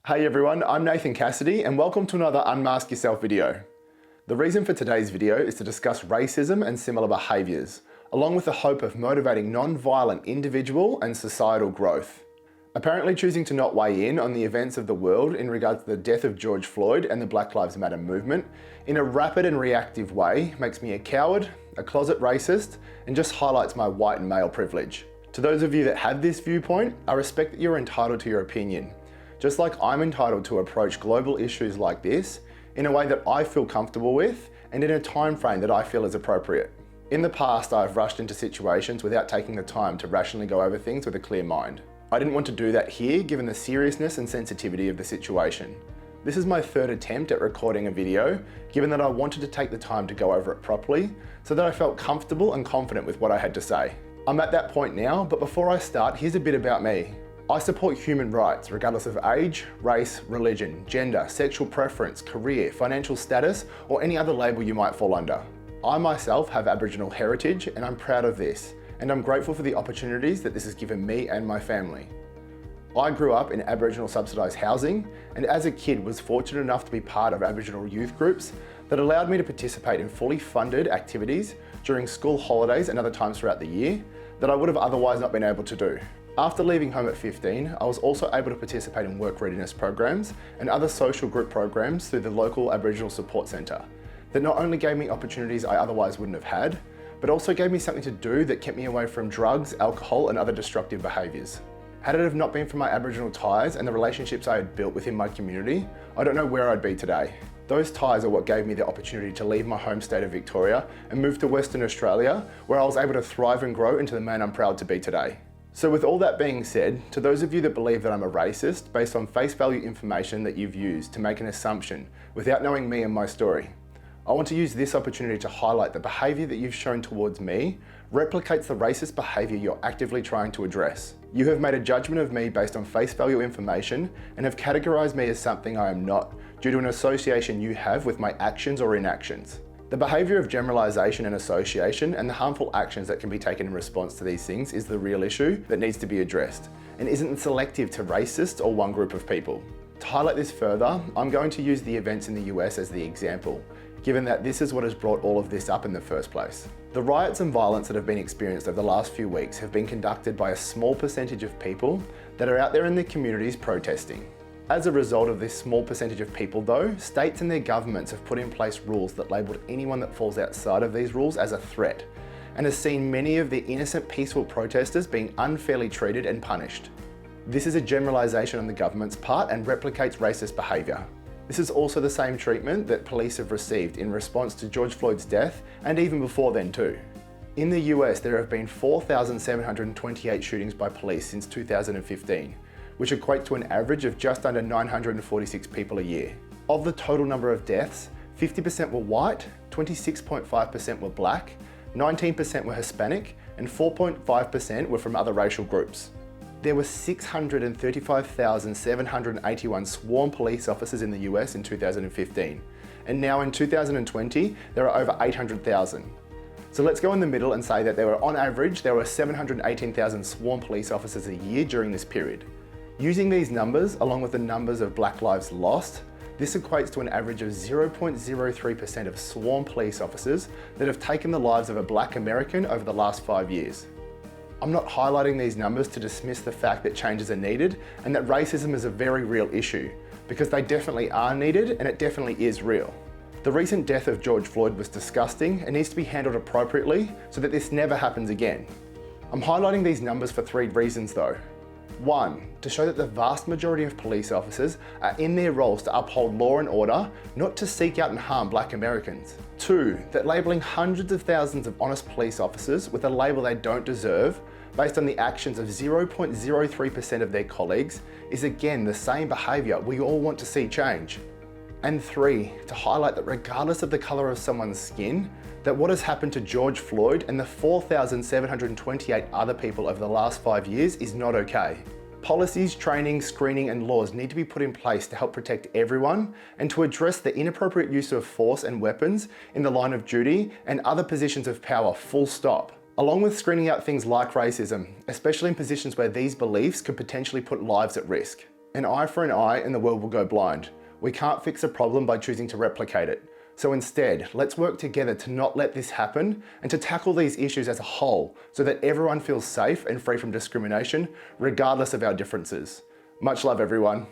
Hey everyone, I'm Nathan Cassidy and welcome to another Unmask Yourself video. The reason for today's video is to discuss racism and similar behaviours, along with the hope of motivating non-violent individual and societal growth. Apparently choosing to not weigh in on the events of the world in regards to the death of George Floyd and the Black Lives Matter movement in a rapid and reactive way makes me a coward, a closet racist, and just highlights my white and male privilege. To those of you that have this viewpoint, I respect that you're entitled to your opinion. Just like I'm entitled to approach global issues like this in a way that I feel comfortable with and in a time frame that I feel is appropriate. In the past, I've rushed into situations without taking the time to rationally go over things with a clear mind. I didn't want to do that here given the seriousness and sensitivity of the situation. This is my third attempt at recording a video, given that I wanted to take the time to go over it properly so that I felt comfortable and confident with what I had to say. I'm at that point now, but before I start, here's a bit about me. I support human rights regardless of age, race, religion, gender, sexual preference, career, financial status, or any other label you might fall under. I myself have Aboriginal heritage and I'm proud of this, and I'm grateful for the opportunities that this has given me and my family. I grew up in Aboriginal subsidised housing, and as a kid was fortunate enough to be part of Aboriginal youth groups that allowed me to participate in fully funded activities during school holidays and other times throughout the year that I would have otherwise not been able to do. After leaving home at 15, I was also able to participate in work readiness programs and other social group programs through the local Aboriginal support centre that not only gave me opportunities I otherwise wouldn't have had, but also gave me something to do that kept me away from drugs, alcohol and other destructive behaviours. Had it have not been for my Aboriginal ties and the relationships I had built within my community, I don't know where I'd be today. Those ties are what gave me the opportunity to leave my home state of Victoria and move to Western Australia, where I was able to thrive and grow into the man I'm proud to be today. So with all that being said, to those of you that believe that I'm a racist based on face value information that you've used to make an assumption without knowing me and my story, I want to use this opportunity to highlight the behaviour that you've shown towards me replicates the racist behaviour you're actively trying to address. You have made a judgment of me based on face value information and have categorised me as something I am not due to an association you have with my actions or inactions. The behaviour of generalisation and association and the harmful actions that can be taken in response to these things is the real issue that needs to be addressed and isn't selective to racist or one group of people. To highlight this further, I'm going to use the events in the US as the example, given that this is what has brought all of this up in the first place. The riots and violence that have been experienced over the last few weeks have been conducted by a small percentage of people that are out there in their communities protesting. As a result of this small percentage of people though, states and their governments have put in place rules that labelled anyone that falls outside of these rules as a threat, and has seen many of the innocent peaceful protesters being unfairly treated and punished. This is a generalisation on the government's part and replicates racist behaviour. This is also the same treatment that police have received in response to George Floyd's death and even before then too. In the US, there have been 4,728 shootings by police since 2015. Which equates to an average of just under 946 people a year. Of the total number of deaths, 50% were white, 26.5% were black, 19% were Hispanic, and 4.5% were from other racial groups. There were 635,781 sworn police officers in the US in 2015, and now in 2020, there are over 800,000. So let's go in the middle and say that on average, there were 718,000 sworn police officers a year during this period. Using these numbers, along with the numbers of black lives lost, this equates to an average of 0.03% of sworn police officers that have taken the lives of a black American over the last 5 years. I'm not highlighting these numbers to dismiss the fact that changes are needed and that racism is a very real issue, because they definitely are needed and it definitely is real. The recent death of George Floyd was disgusting and needs to be handled appropriately so that this never happens again. I'm highlighting these numbers for 3 reasons though. 1, to show that the vast majority of police officers are in their roles to uphold law and order, not to seek out and harm black Americans. 2, that labelling hundreds of thousands of honest police officers with a label they don't deserve, based on the actions of 0.03% of their colleagues, is again the same behaviour we all want to see change. And 3, to highlight that regardless of the colour of someone's skin, that what has happened to George Floyd and the 4,728 other people over the last 5 years is not okay. Policies, training, screening and laws need to be put in place to help protect everyone and to address the inappropriate use of force and weapons in the line of duty and other positions of power, full stop. Along with screening out things like racism, especially in positions where these beliefs could potentially put lives at risk. An eye for an eye and the world will go blind. We can't fix a problem by choosing to replicate it. So instead, let's work together to not let this happen and to tackle these issues as a whole so that everyone feels safe and free from discrimination, regardless of our differences. Much love, everyone.